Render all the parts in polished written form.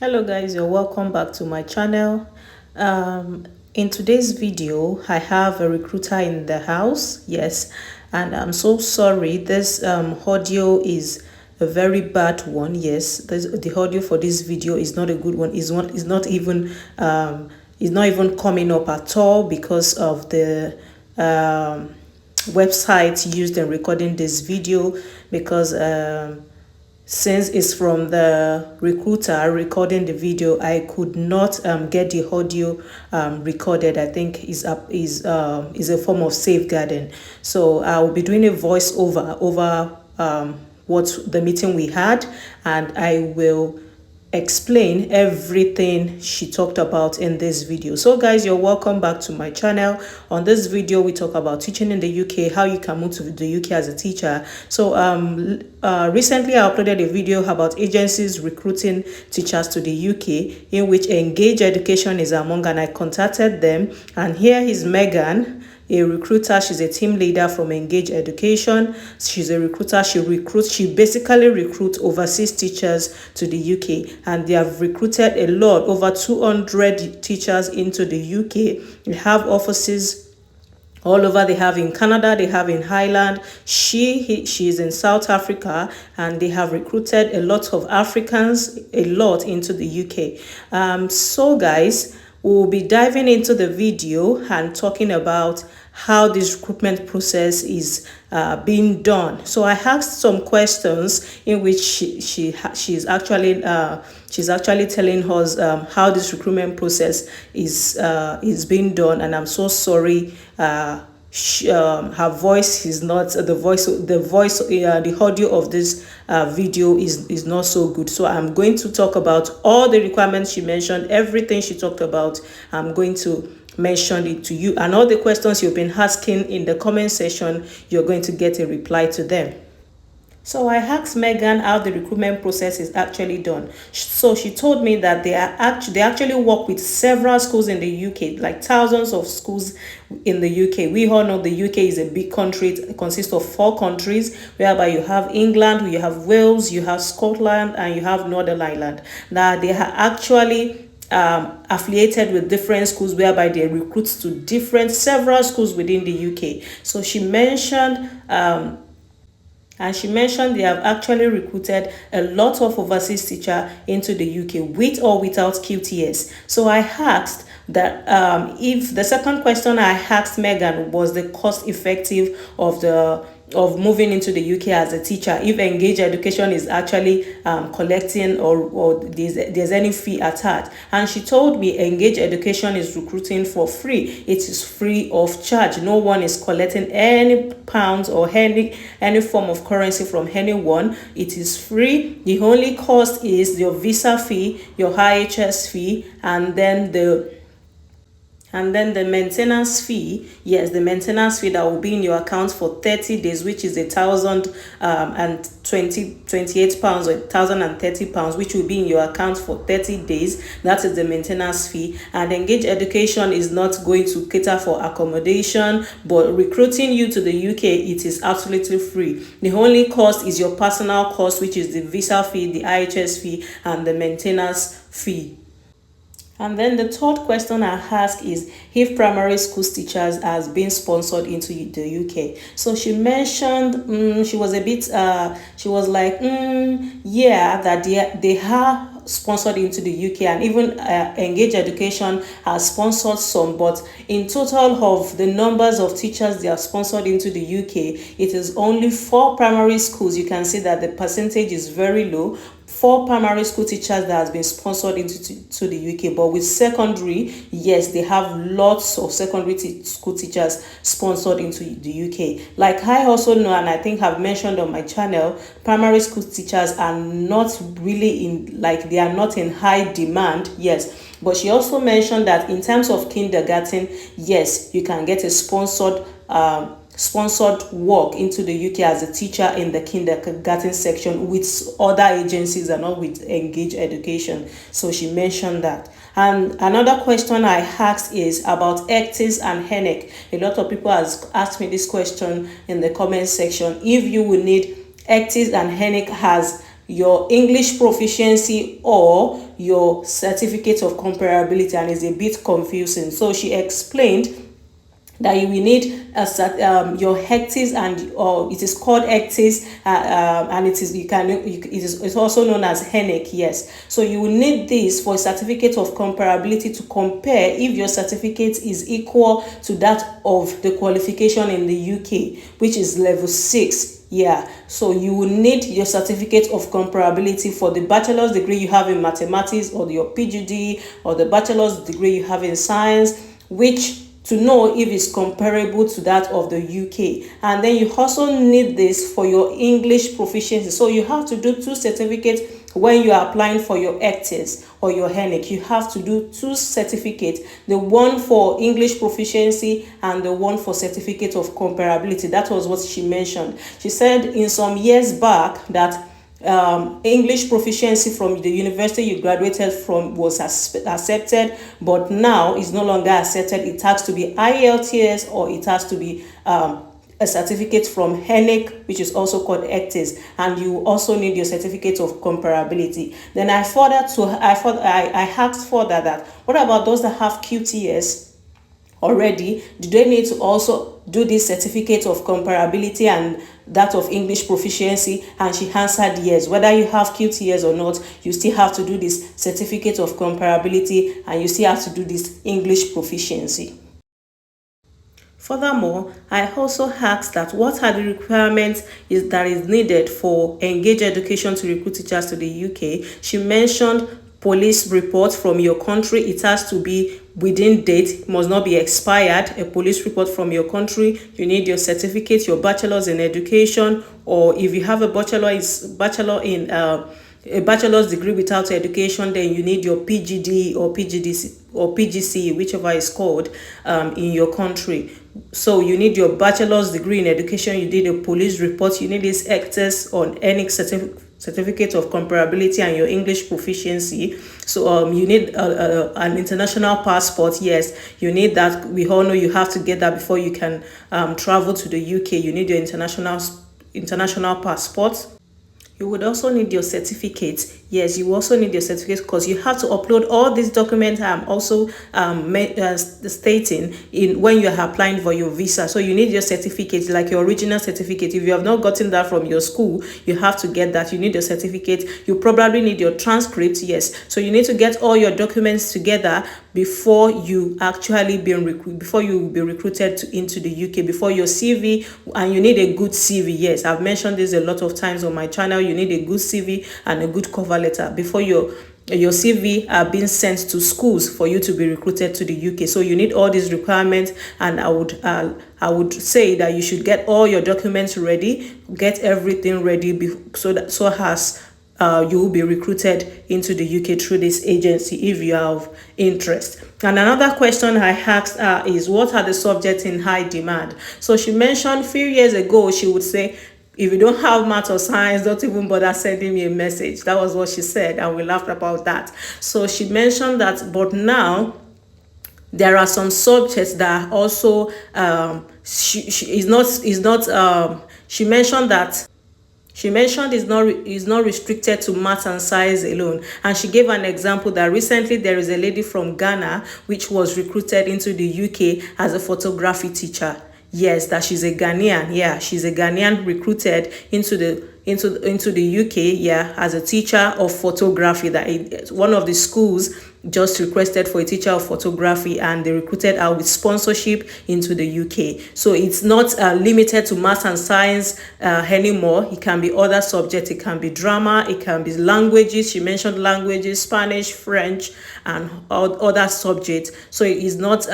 Hello guys, you're welcome back to my channel. In today's video I have a recruiter in the house. Yes, and I'm so sorry, this audio is a very bad one. Yes, the audio for this video is not a good one. Is not even coming up at all because of the website used in recording this video, because since it's from the recruiter recording the video, I could not get the audio recorded. I think is a form of safeguarding. So I will be doing a voiceover over what the meeting we had, and I will explain everything she talked about in this video. So guys, you're welcome back to my channel. On this video we talk about teaching in the UK, how you can move to the UK as a teacher. So recently I uploaded a video about agencies recruiting teachers to the UK, in which Engage Education is among, and I contacted them. And here is Megan, a recruiter. She's a team leader from Engage Education. She's a recruiter. She basically recruits overseas teachers to the UK, and they have recruited a lot, over 200 teachers into the UK. We have offices all over. They have in Canada, they have in Ireland. She is in South Africa, and they have recruited a lot of Africans, a lot, into the UK. So guys, we'll be diving into the video and talking about how this recruitment process is being done. So I asked some questions in which she's actually telling us how this recruitment process is being done. And I'm so sorry, her voice is not the audio of this video is not so good. So I'm going to talk about all the requirements she mentioned, everything she talked about. I'm going to mention it to you, and all the questions you've been asking in the comment section, you're going to get a reply to them. So I asked Megan how the recruitment process is actually done. So she told me that they actually work with several schools in the UK, like thousands of schools in the UK. We all know the UK is a big country. It consists of 4 countries, whereby you have England, you have Wales, you have Scotland, and you have Northern Ireland. Now they are actually affiliated with different schools, whereby they recruit to several schools within the UK. So she mentioned they have actually recruited a lot of overseas teachers into the UK, with or without QTS. So I asked that if the second question I asked Megan was the cost effective of moving into the UK as a teacher, if Engage Education is actually collecting or there's any fee attached. And she told me Engage Education is recruiting for free. It is free of charge. No one is collecting any pounds or any form of currency from anyone. It is free. The only cost is your visa fee, your IHS fee, and then the maintenance fee. Yes, the maintenance fee that will be in your account for 30 days, which is £1,028 or £1,030, which will be in your account for 30 days. That is the maintenance fee. And Engage Education is not going to cater for accommodation, but recruiting you to the UK, it is absolutely free. The only cost is your personal cost, which is the visa fee, the IHS fee, and the maintenance fee. And then the third question I ask is if primary school teachers has been sponsored into the UK. So she mentioned, she was like, yeah, that they are sponsored into the UK, and even Engage Education has sponsored some, but in total of the numbers of teachers they are sponsored into the UK, it is only 4 primary schools. You can see that the percentage is very low. 4 primary school teachers that has been sponsored into the UK. But with secondary, yes, they have lots of secondary school teachers sponsored into the UK. Like I also know, and I think I've mentioned on my channel, primary school teachers are not really they are not in high demand. Yes, but she also mentioned that in terms of kindergarten, yes, you can get a sponsored work into the UK as a teacher in the kindergarten section with other agencies and not with Engage Education. So she mentioned that. And another question I asked is about ECTIS and HENEC. A lot of people has asked me this question in the comment section. If you will need ECTIS and HENEC as your English proficiency or your certificate of comparability, and it's a bit confusing. So she explained that you will need your hectares, and or it is called hectares, and it is it's also known as HENIC. Yes, so you will need this for a certificate of comparability to compare if your certificate is equal to that of the qualification in the UK, which is level 6. Yeah, so you will need your certificate of comparability for the bachelor's degree you have in mathematics, or your PGD, or the bachelor's degree you have in science, which to know if it's comparable to that of the UK. And then you also need this for your English proficiency. So you have to do 2 certificates when you are applying for your ECTS or your HENIC. You have to do 2 certificates, the one for English proficiency and the one for certificate of comparability. That was what she mentioned. She said in some years back that English proficiency from the university you graduated from was accepted, but now it's no longer accepted. It has to be IELTS, or it has to be a certificate from HENIC, which is also called ECTS, and you also need your certificate of comparability. Then I asked further that what about those that have QTS already? Do they need to also do this certificate of comparability and that of English proficiency? And she answered yes. Whether you have QTS or not, you still have to do this certificate of comparability, and you still have to do this English proficiency. Furthermore, I also asked that what are the requirements that is needed for Engage Education to recruit teachers to the UK. She mentioned police report from your country. It has to be within date, must not be expired. A police report from your country. You need your certificate, your bachelor's in education, or if you have a bachelor in a bachelor's degree without education, then you need your PGD or PGC, whichever is called in your country. So you need your bachelor's degree in education, you need a police report, you need this access on any certificate of comparability, and your English proficiency. So you need an international passport. Yes, you need that. We all know you have to get that before you can travel to the UK. You need your international passport. You would also need your certificate. Yes, you also need your certificate, because you have to upload all these documents I'm also stating in when you're applying for your visa. So you need your certificate, like your original certificate. If you have not gotten that from your school, you have to get that. You need your certificate. You probably need your transcript. Yes, so you need to get all your documents together before you actually be recruited into the UK, before your CV. And you need a good CV. Yes, I've mentioned this a lot of times on my channel. You need a good CV and a good cover letter before your CV are being sent to schools for you to be recruited to the UK. So you need all these requirements, and I would say that you should get all your documents ready, get everything ready so as you will be recruited into the UK through this agency if you have interest. And another question I asked her is, what are the subjects in high demand? So she mentioned a few years ago, she would say, if you don't have math or science, don't even bother sending me a message. That was what she said, and we laughed about that. So she mentioned that, but now there are some subjects that also she mentioned that. She mentioned is not restricted to math and science alone. And she gave an example that recently there is a lady from Ghana which was recruited into the UK as a photography teacher. Yes, that she's a Ghanaian. Yeah, she's a Ghanaian recruited into the UK, yeah, as a teacher of photography. That one of the schools just requested for a teacher of photography, and they recruited her with sponsorship into the UK. So it's not limited to math and science anymore. It can be other subjects. It can be drama. It can be languages. She mentioned languages, Spanish, French, and other subjects. So it is not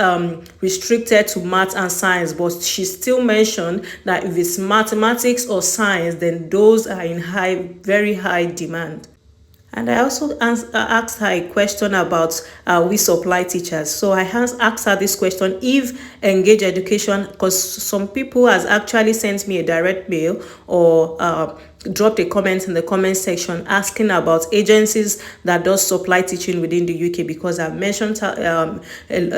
restricted to math and science, but she still mentioned that if it's mathematics or science, then those are in very high demand. And I also asked her a question about we supply teachers. So I asked her this question: if Engage Education, because some people has actually sent me a direct mail or dropped a comment in the comment section asking about agencies that does supply teaching within the UK, because I've mentioned a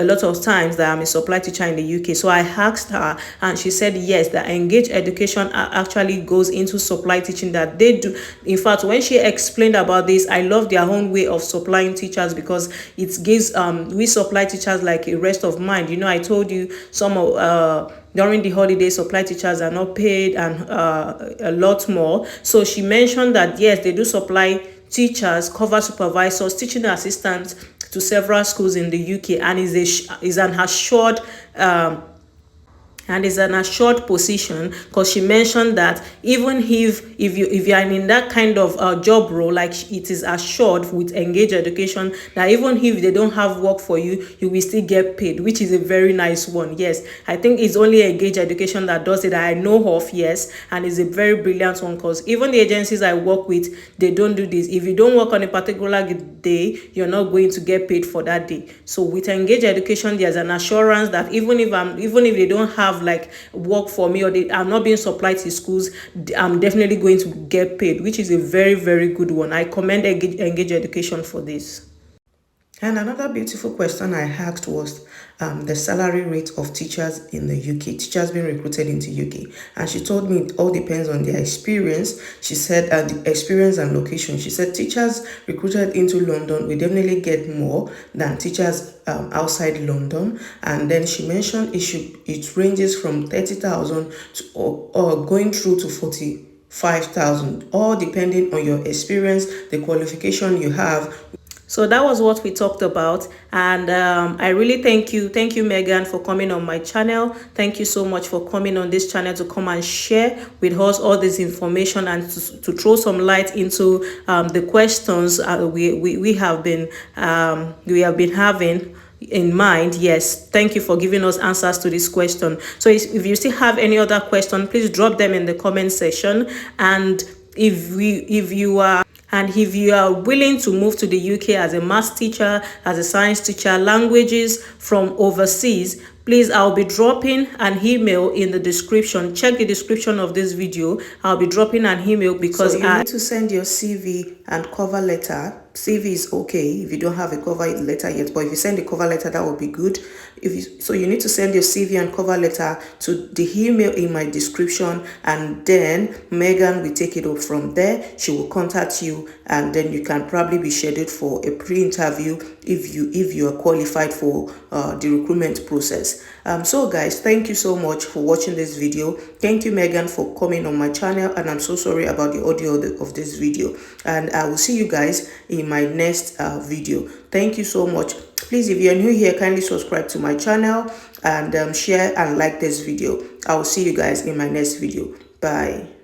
lot of times that I'm a supply teacher in the UK. So I asked her, and she said yes, that Engage Education actually goes into supply teaching, that they do. In fact, when she explained about this, I love their own way of supplying teachers, because it gives we supply teachers like a rest of mind. You know, I told you some of during the holiday, supply teachers are not paid, and a lot more. So she mentioned that yes, they do supply teachers, cover supervisors, teaching assistants to several schools in the UK, and is an assured and is an assured position, because she mentioned that even if you are in that kind of job role, like it is assured with Engage Education, that even if they don't have work for you, you will still get paid, which is a very nice one. Yes, I think it's only Engage Education that does it, that I know of. Yes, and it's a very brilliant one, because even the agencies I work with, they don't do this. If you don't work on a particular day, you're not going to get paid for that day. So with Engage Education, there's an assurance that even if they don't have like work for me, or I'm not being supplied to schools, I'm definitely going to get paid, which is a very, very good one. I commend Engage Education for this. And another beautiful question I asked was the salary rate of teachers in the UK, teachers being recruited into UK. And she told me it all depends on their experience. She said the experience and location. She said teachers recruited into London will definitely get more than teachers outside London. And then she mentioned it ranges from 30,000 to or going through to 45,000, all depending on your experience, the qualification you have. So that was what we talked about, and I really thank you Megan, for coming on my channel. Thank you so much for coming on this channel to come and share with us all this information, and to throw some light into the questions we have been having in mind. Yes, thank you for giving us answers to this question. So if you still have any other question, please drop them in the comment section. And if you are willing to move to the UK as a maths teacher, as a science teacher, languages from overseas, please, I'll be dropping an email in the description. Check the description of this video. I'll be dropping an email, because you need to send your CV and cover letter. CV is okay if you don't have a cover letter yet, but if you send a cover letter, that would be good. So you need to send your CV and cover letter to the email in my description, and then Megan will take it up from there. She will contact you, and then you can probably be scheduled for a pre-interview if you are qualified for the recruitment process. So guys, thank you so much for watching this video. Thank you Megan for coming on my channel, and I'm so sorry about the audio of this video, and I will see you guys in my next video. Thank you so much. Please, if you're new here, kindly subscribe to my channel, and share and like this video. I will see you guys in my next video. Bye.